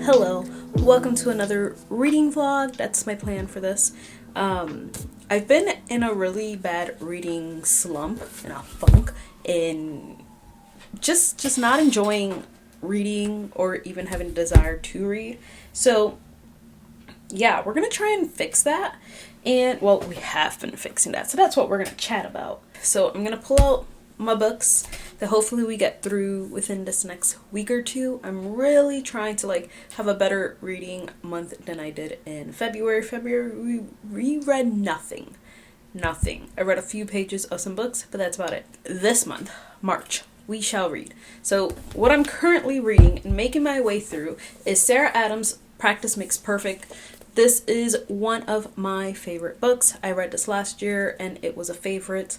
Hello, welcome to another reading vlog. That's my plan for this. I've been in a really bad reading slump, in a funk, in just not enjoying reading or even having a desire to read. So yeah, we're gonna try and fix that. And well, we have been fixing that. So that's what we're gonna chat about. So I'm gonna pull out my books that hopefully we get through within this next week or two. I'm really trying to have a better reading month than I did in February. We reread nothing. I read a few pages of some books, but that's about it. This month, March, we shall read. So what I'm currently reading and making my way through is Sarah Adams' Practice Makes Perfect. This is one of my favorite books. I read this last year and it was a favorite.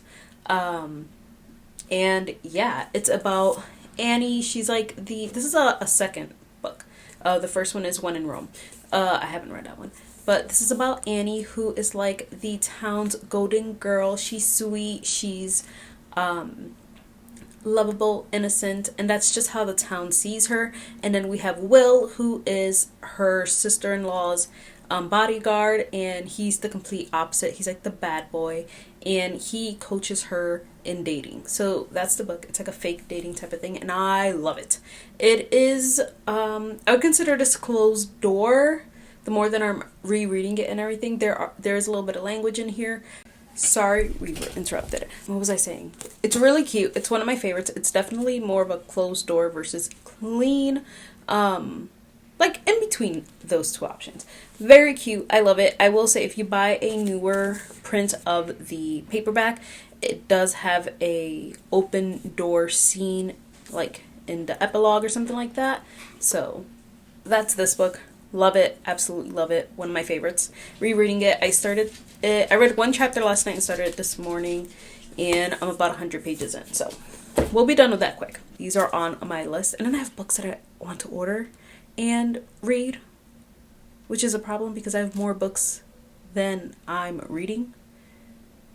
And yeah, it's about Annie. She's this is a second book. The first one is One in Rome. I haven't read that one. But this is about Annie, who is like the town's golden girl. She's sweet. She's lovable, innocent. And that's just how the town sees her. And then we have Will, who is her sister-in-law's bodyguard. And he's the complete opposite. He's like the bad boy. And he coaches her in dating. So that's the book. It's like a fake dating type of thing, and I love it. It is I would consider this closed door. The more that I'm rereading it and everything, there's a little bit of language in here. Sorry, we were interrupted. What was I saying? It's really cute. It's one of my favorites. It's definitely more of a closed door versus clean. Like in between those two options. Very cute. I love it. I will say if you buy a newer print of the paperback, it does have a open door scene like in the epilogue or something like that. So that's this book. Love it. Absolutely love it. One of my favorites. Rereading it. I read one chapter last night and started it this morning, and I'm about 100 pages in. So we'll be done with that quick. These are on my list. And then I have books that I want to order and read, which is a problem because I have more books than I'm reading.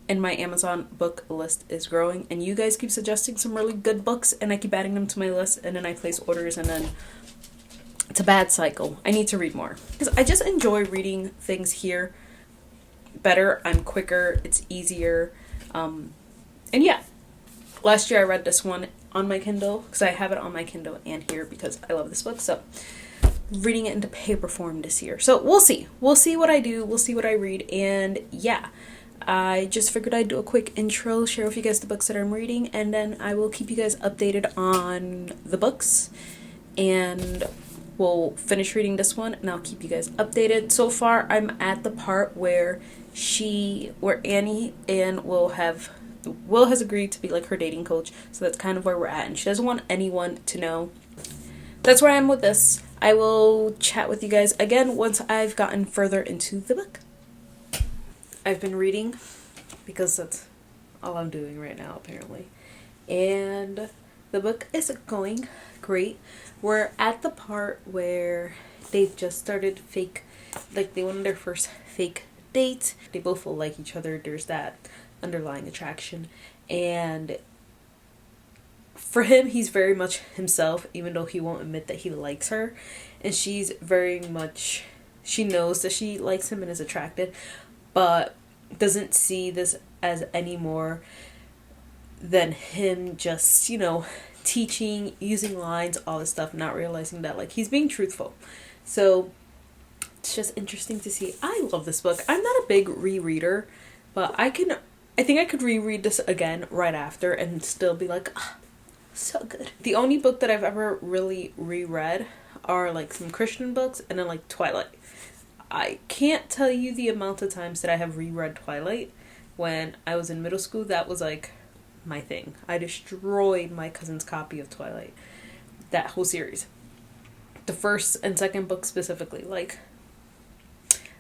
And my Amazon book list is growing, and you guys keep suggesting some really good books, and I keep adding them to my list, and then I place orders, and then it's a bad cycle. I need to read more because I just enjoy reading things here better. I'm quicker, it's easier, and yeah, last year I read this one on my Kindle because I have it on my Kindle and here because I love this book. So reading it into paper form this year, so we'll see what I do, we'll see what I read. And yeah, I just figured I'd do a quick intro, share with you guys the books that I'm reading, and then I will keep you guys updated on the books, and we'll finish reading this one and I'll keep you guys updated. So far I'm at the part where Annie and Will has agreed to be like her dating coach, so that's kind of where we're at, and she doesn't want anyone to know. That's where I am with this. I will chat with you guys again once I've gotten further into the book. I've been reading because that's all I'm doing right now apparently, and the book is going great. We're at the part where they've just started they went on their first fake date. They both will like each other. There's that underlying attraction, and for him, he's very much himself, even though he won't admit that he likes her, and she's very much, she knows that she likes him and is attracted, but doesn't see this as any more than him just, teaching, using lines, all this stuff, not realizing that he's being truthful. So it's just interesting to see. I love this book. I'm not a big rereader, but I think I could reread this again right after and still be like, so good. The only book that I've ever really reread are some Christian books, and then Twilight. I can't tell you the amount of times that I have reread Twilight. When I was in middle school, that was my thing. I destroyed my cousin's copy of Twilight. That whole series. The first and second book specifically.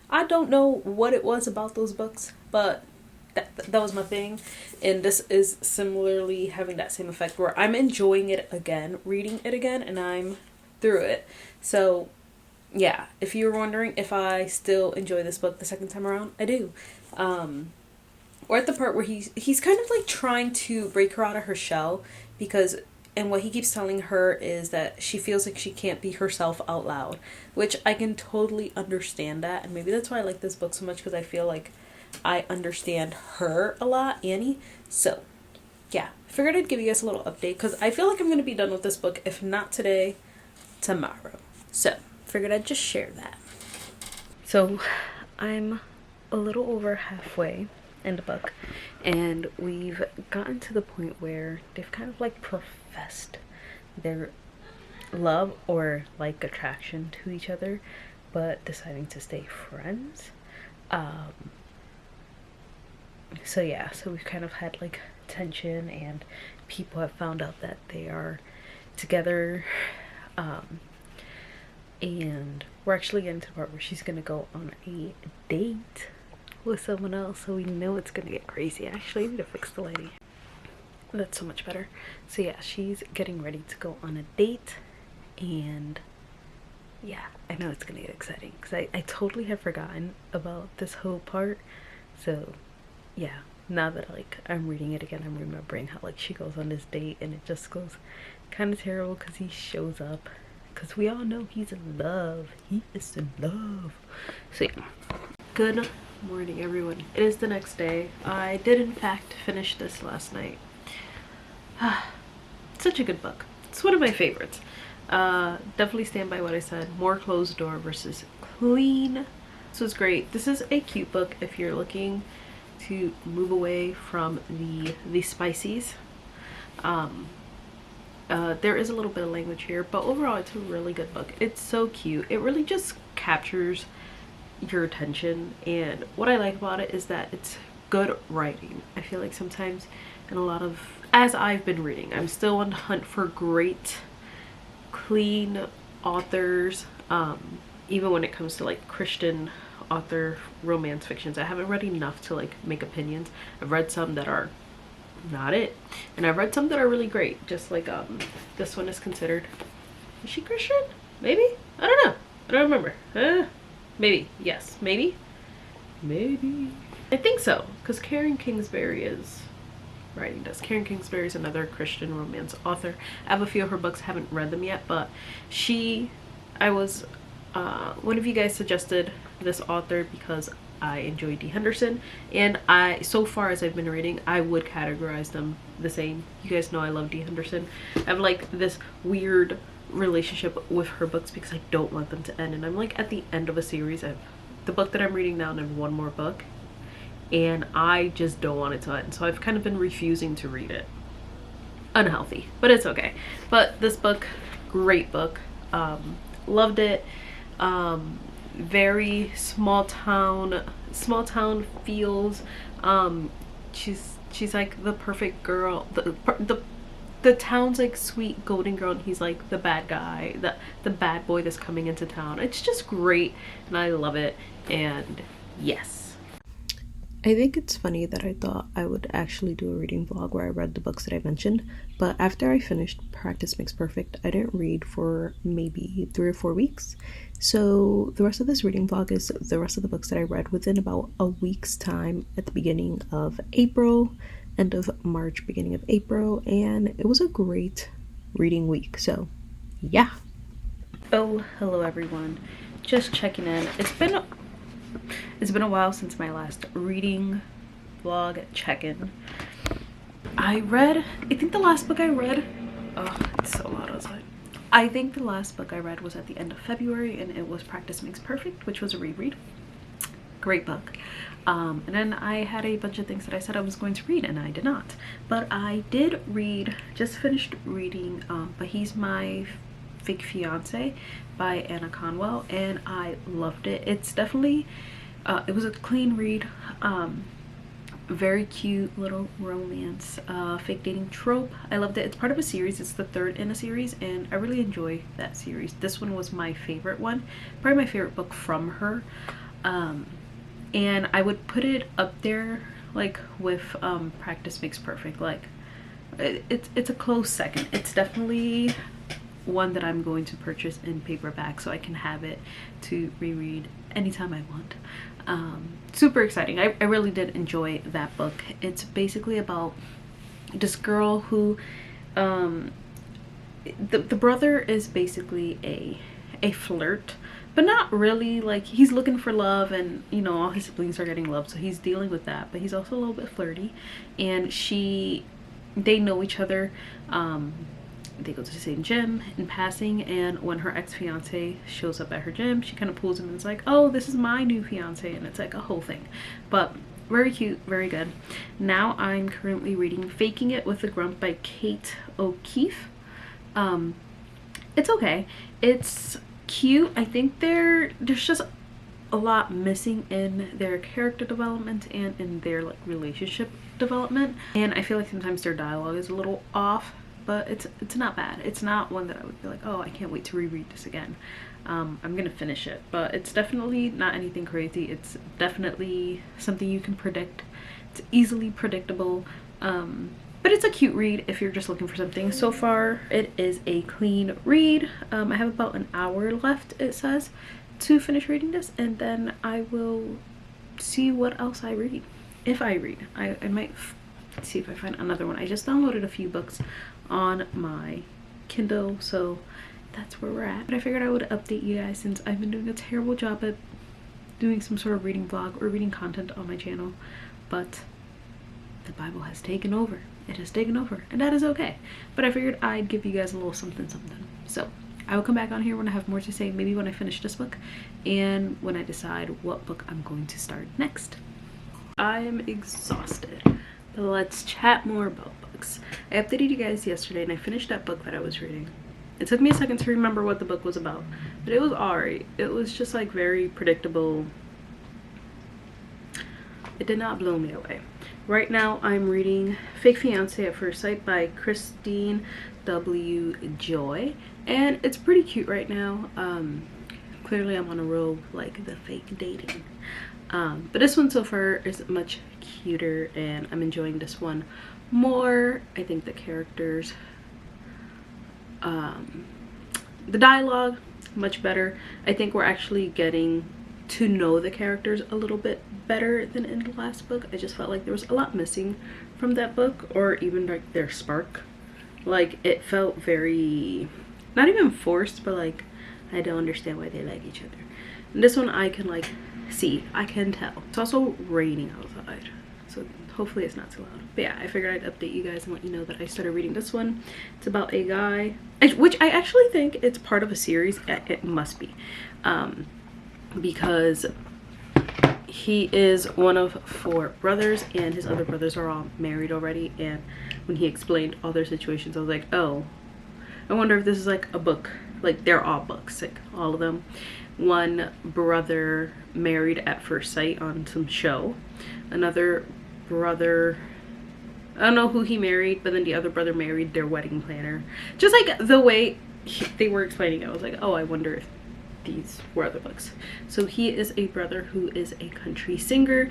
I don't know what it was about those books, but that was my thing. And this is similarly having that same effect where I'm enjoying it again, reading it again, and I'm through it. So yeah, if you were wondering if I still enjoy this book the second time around, I do. Or at the part where he's kind of trying to break her out of her shell, because And what he keeps telling her is that she feels like she can't be herself out loud, which I can totally understand that. And maybe that's why I like this book so much, because I feel like I understand her a lot, Annie. So, yeah, I figured I'd give you guys a little update, because I feel like I'm going to be done with this book, if not today, tomorrow. So, figured I'd just share that. So, I'm a little over halfway in the book, and we've gotten to the point where they've kind of like professed their love or like attraction to each other, but deciding to stay friends. So yeah, so we've kind of had like tension, and people have found out that they are together, and we're actually getting to the part where she's gonna go on a date with someone else, so we know it's gonna get crazy. Actually, I need to fix the lighting. That's so much better. So yeah, she's getting ready to go on a date, and yeah, I know it's gonna get exciting, because I totally have forgotten about this whole part. So yeah, now that like I'm reading it again, I'm remembering how like she goes on this date, and it just goes kind of terrible because he shows up, because we all know he's in love. He is in love. So yeah, good morning everyone. It is the next day. I did in fact finish this last night. Such a good book. It's one of my favorites. Definitely stand by what I said. More closed door versus clean. This was great. This is a cute book if you're looking to move away from the spices. There is a little bit of language here, but overall it's a really good book. It's so cute. It really just captures your attention, and what I like about it is that it's good writing. I feel like sometimes in a lot of, as I've been reading, I'm still on the hunt for great clean authors, even when it comes to like Christian author romance fictions. I haven't read enough to like make opinions. I've read some that are not it, and I've read some that are really great, just like this one is considered, is she Christian? Maybe? I don't know. I don't remember. Maybe. Yes. Maybe. I think so, because Karen Kingsbury is writing this. Karen Kingsbury is another Christian romance author. I have a few of her books, haven't read them yet, but one of you guys suggested this author because I enjoy D. Henderson, and so far as I've been reading, I would categorize them the same. You guys know I love D. Henderson. I have like this weird relationship with her books because I don't want them to end, and I'm like at the end of a series. The book that I'm reading now, and I have one more book, and I just don't want it to end, so I've kind of been refusing to read it. Unhealthy, but it's okay. But this book, great book. Loved it. Very small town feels. She's like the perfect girl. The town's like sweet golden girl, and he's like the bad guy, the bad boy that's coming into town. It's just great, and I love it. And yes, I think it's funny that I thought I would actually do a reading vlog where I read the books that I mentioned, but after I finished Practice Makes Perfect, I didn't read for maybe 3 or 4 weeks. So the rest of this reading vlog is the rest of the books that I read within about a week's time, at the beginning of April, end of March, beginning of April, and it was a great reading week. So yeah. Oh, hello everyone. Just checking in. It's been a while since my last reading vlog check-in. I think the last book I read, oh, it's so loud outside. I think the last book I read was at the end of February, and it was Practice Makes Perfect, which was a reread. Great book. And then I had a bunch of things that I said I was going to read, and I did not. But I did read, just finished reading, But He's My Fake Fiancé by Anna Conwell, and I loved it. It's definitely, it was a clean read. Very cute little romance, fake dating trope. I loved it. It's part of a series. It's the third in a series, and I really enjoy that series. This one was my favorite one, probably my favorite book from her. And I would put it up there like with Practice Makes Perfect. Like it's a close second. It's definitely one that I'm going to purchase in paperback so I can have it to reread anytime I want. Super exciting. I really did enjoy that book. It's basically about this girl who the brother is basically a flirt, but not really. Like, he's looking for love, and you know, all his siblings are getting love, so he's dealing with that, but he's also a little bit flirty. And they know each other. They go to the same gym in passing, and when her ex-fiance shows up at her gym, she kind of pulls him and is like, oh, this is my new fiance, and it's like a whole thing. But very cute, very good. Now I'm currently reading Faking It with the Grump by Kate O'Keefe. It's okay. It's cute. I think there's just a lot missing in their character development and in their like relationship development, and I feel like sometimes their dialogue is a little off, but it's not bad. It's not one that I would be like, oh, I can't wait to reread this again. I'm gonna finish it, but it's definitely not anything crazy. It's definitely something you can predict. It's easily predictable, but it's a cute read if you're just looking for something. So far it is a clean read. I have about an hour left, it says, to finish reading this, and then I will see what else I read. If I read, I might see if I find another one. I just downloaded a few books on my Kindle, so that's where we're at. But I figured I would update you guys since I've been doing a terrible job at doing some sort of reading vlog or reading content on my channel, but the Bible has taken over. It has taken over, and that is okay. But I figured I'd give you guys a little something. So I will come back on here when I have more to say, maybe when I finish this book and when I decide what book I'm going to start next. I am exhausted, but let's chat more about books. I updated you guys yesterday and I finished that book that I was reading. It took me a second to remember what the book was about, but it was alright. It was just like very predictable. It did not blow me away. Right now I'm reading Fake Fiancé at First Sight by Christine W. Joy, and it's pretty cute right now. Clearly I'm on a roll like the fake dating. But this one so far is much cuter, and I'm enjoying this one more. I think the characters, the dialogue, much better. I think we're actually getting to know the characters a little bit better than in the last book. I just felt like there was a lot missing from that book, or even like their spark. Like, it felt very, not even forced, but like, I don't understand why they like each other. And this one I can like see, I can tell. It's also raining outside, so hopefully it's not too loud. But yeah, I figured I'd update you guys and let you know that I started reading this one. It's about a guy, which I actually think it's part of a series. It must be, because he is one of 4 brothers, and his other brothers are all married already. And when he explained all their situations, I was like, oh, I wonder if this is like a book. Like, they're all books, like all of them. One brother married at first sight on some show. Another brother, I don't know who he married, but then the other brother married their wedding planner. Just like the way they were explaining it, I was like, oh, I wonder if these were other books. So he is a brother who is a country singer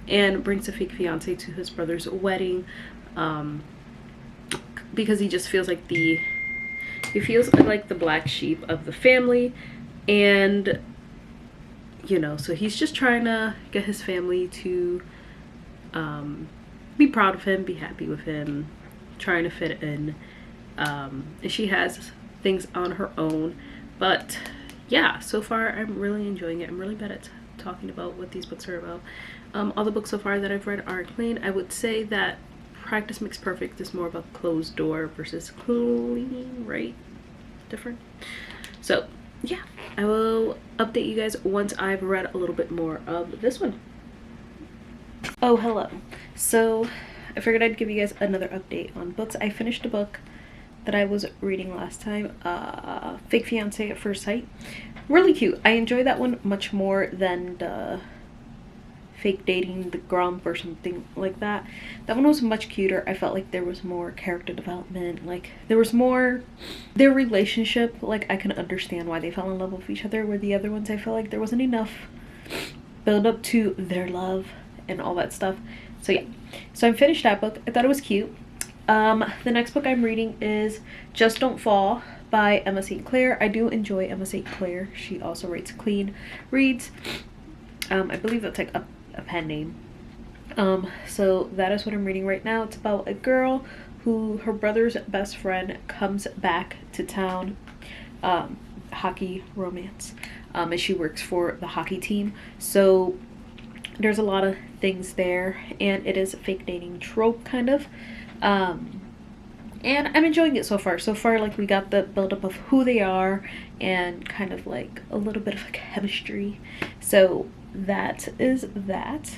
and brings a fake fiance to his brother's wedding, because he just feels like he feels like the black sheep of the family. And you know, so he's just trying to get his family to be proud of him, be happy with him, trying to fit in. And she has things on her own, but yeah, so far I'm really enjoying it. I'm really bad at talking about what these books are about. All the books so far that I've read are clean. I would say that Practice Makes Perfect is more about closed door versus clean, right? Different. So yeah, I will update you guys once I've read a little bit more of this one. Oh, hello. So I figured I'd give you guys another update on books. I finished a book that I was reading last time, Fake Fiancé at First Sight. Really cute. I enjoy that one much more than the Fake Dating, the Grump or something like that. That one was much cuter. I felt like there was more character development, like there was more their relationship, like I can understand why they fell in love with each other, where the other ones I felt like there wasn't enough build up to their love and all that stuff. So yeah, so I finished that book. I thought it was cute. The next book I'm reading is Just Don't Fall by Emma St. Clair. I do enjoy Emma St. Clair. She also writes clean reads. I believe that's like a pen name. So that is what I'm reading right now. It's about a girl who her brother's best friend comes back to town. Hockey romance. And she works for the hockey team. So there's a lot of things there, and it is a fake dating trope kind of. And I'm enjoying it so far. So far, like, we got the buildup of who they are and kind of like a little bit of chemistry. So that is that.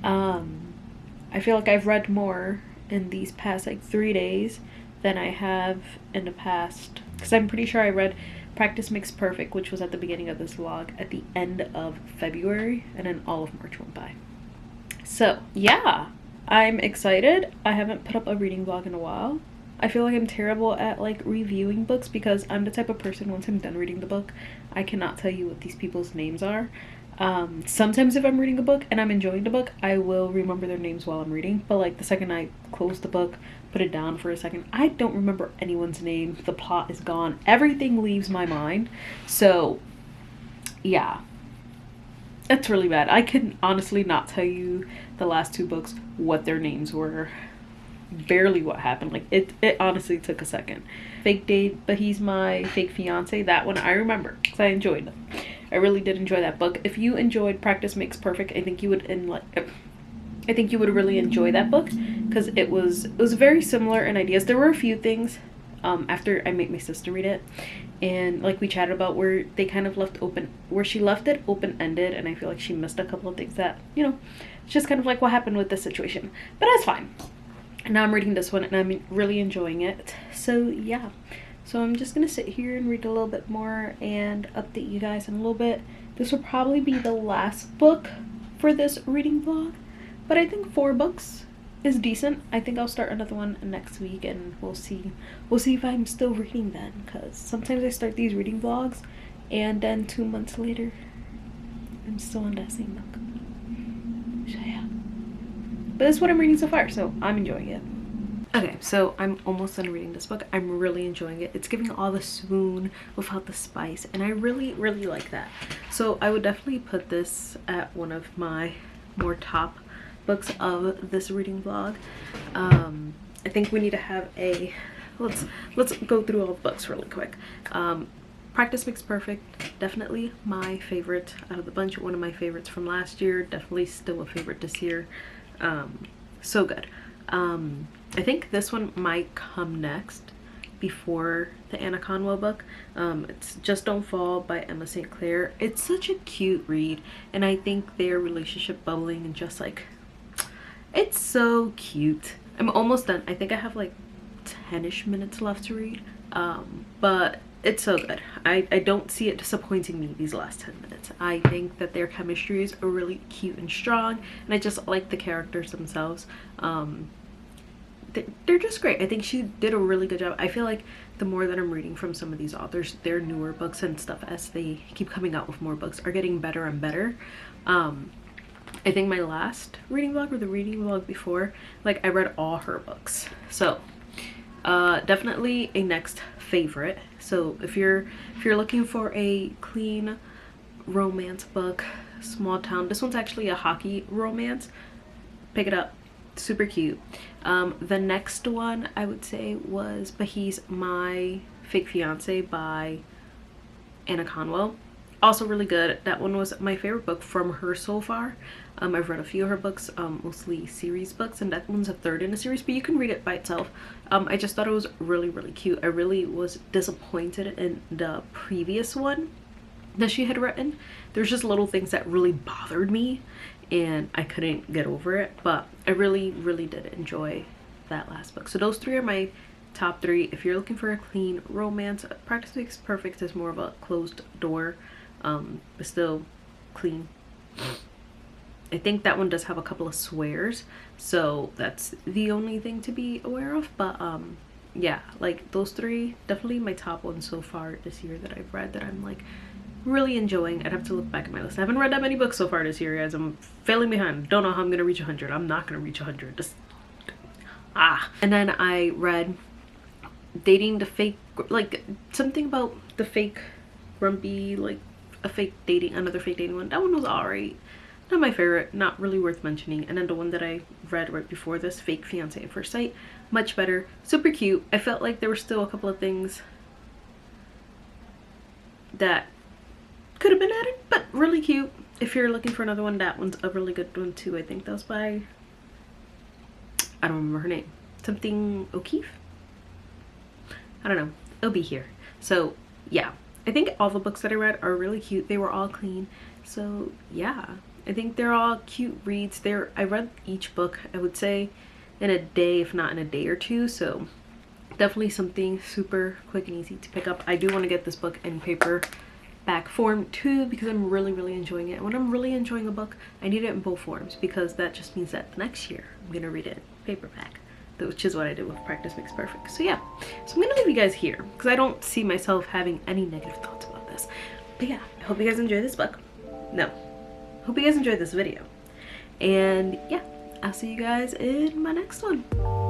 I feel like I've read more in these past like 3 days than I have in the past, because I'm pretty sure I read Practice Makes Perfect, which was at the beginning of this vlog, at the end of February, and then all of March went by. So yeah, I'm excited. I haven't put up a reading vlog in a while. I feel like I'm terrible at like reviewing books, because I'm the type of person, once I'm done reading the book, I cannot tell you what these people's names are. Sometimes if I'm reading a book and I'm enjoying the book, I will remember their names while I'm reading, but like the second I close the book, put it down for a second, I don't remember anyone's name. The plot is gone. Everything leaves my mind. So yeah, it's really bad. I can honestly not tell you the last 2 books what their names were, barely what happened. Like it honestly took a second. Fake Date, But He's My Fake Fiancé, that one I remember because I enjoyed it. I really did enjoy that book. If you enjoyed Practice Makes Perfect, I think you would really enjoy that book, because it was very similar in ideas. There were a few things after I made my sister read it, and like we chatted about, where they kind of left open, where she left it open-ended, and I feel like she missed a couple of things that, you know, it's just kind of like what happened with this situation, but that's fine. And now I'm reading this one and I'm really enjoying it. So yeah, so I'm just gonna sit here and read a little bit more and update you guys in a little bit. This will probably be the last book for this reading vlog, but I think 4 books is decent. I think I'll start another one next week, and we'll see if I'm still reading then, because sometimes I start these reading vlogs and then 2 months later I'm still on that same book. So yeah, but that's what I'm reading so far, so I'm enjoying it. Okay, so I'm almost done reading this book. I'm really enjoying it. It's giving all the swoon without the spice, and I really like that. So I would definitely put this at one of my more top books of this reading vlog. I think we need to have a let's go through all the books really quick. Practice Makes Perfect, definitely my favorite out of the bunch. One of my favorites from last year, definitely still a favorite this year. So good. I think this one might come next before the Anna Conwell book. It's Just Don't Fall by Emma St. Clair. It's such a cute read, and I think their relationship bubbling and just like, it's so cute. I'm almost done. I think I have like 10-ish minutes left to read, but it's so good. I don't see it disappointing me these last 10 minutes. I think that their chemistry is really cute and strong, and I just like the characters themselves. They're just great. I think she did a really good job. I feel like the more that I'm reading from some of these authors, their newer books and stuff, as they keep coming out with more books, are getting better and better. I think my last reading vlog, or the reading vlog before, like I read all her books. So definitely a next favorite. So if you're looking for a clean romance book, small town, this one's actually a hockey romance, pick it up. Super cute. The next one I would say was But He's My Fake Fiancé by Anna Conwell. Also really good. That one was my favorite book from her so far. I've read a few of her books, mostly series books, and that one's a 3rd in a series, but you can read it by itself. I just thought it was really cute. I really was disappointed in the previous one that she had written. There's just little things that really bothered me, and I couldn't get over it, but I really did enjoy that last book. So those 3 are my top 3. If you're looking for a clean romance, Practice Makes Perfect is more of a closed door, but still clean. I think that one does have a couple of swears, so that's the only thing to be aware of, but yeah, like those 3 definitely my top ones so far this year that I've read, that I'm like really enjoying. I'd have to look back at my list. I haven't read that many books so far this year, guys. I'm failing behind. Don't know how I'm gonna reach 100. I'm not gonna reach 100. Just and then I read Dating the Fake, like something about the fake grumpy, like a fake dating, another fake dating one. That one was alright. not my favorite, not really worth mentioning. And then the one that I read right before this, Fake Fiancé at First Sight, much better, super cute. I felt like there were still a couple of things that could have been added, but really cute. If you're looking for another one, that one's a really good one too. I think that was by, I don't remember her name, something O'Keefe, I don't know, it'll be here. So yeah, I think all the books that I read are really cute. They were all clean. So yeah, I think they're all cute reads. I read each book, I would say, in a day, if not in a day or two. So definitely something super quick and easy to pick up. I do want to get this book in paperback form too, because I'm really enjoying it. And when I'm really enjoying a book, I need it in both forms, because that just means that the next year I'm gonna read it in paperback, which is what I did with Practice Makes Perfect. So yeah, so I'm gonna leave you guys here because I don't see myself having any negative thoughts about this. But yeah, I hope you guys enjoy this book. No, hope you guys enjoyed this video. And yeah, I'll see you guys in my next one.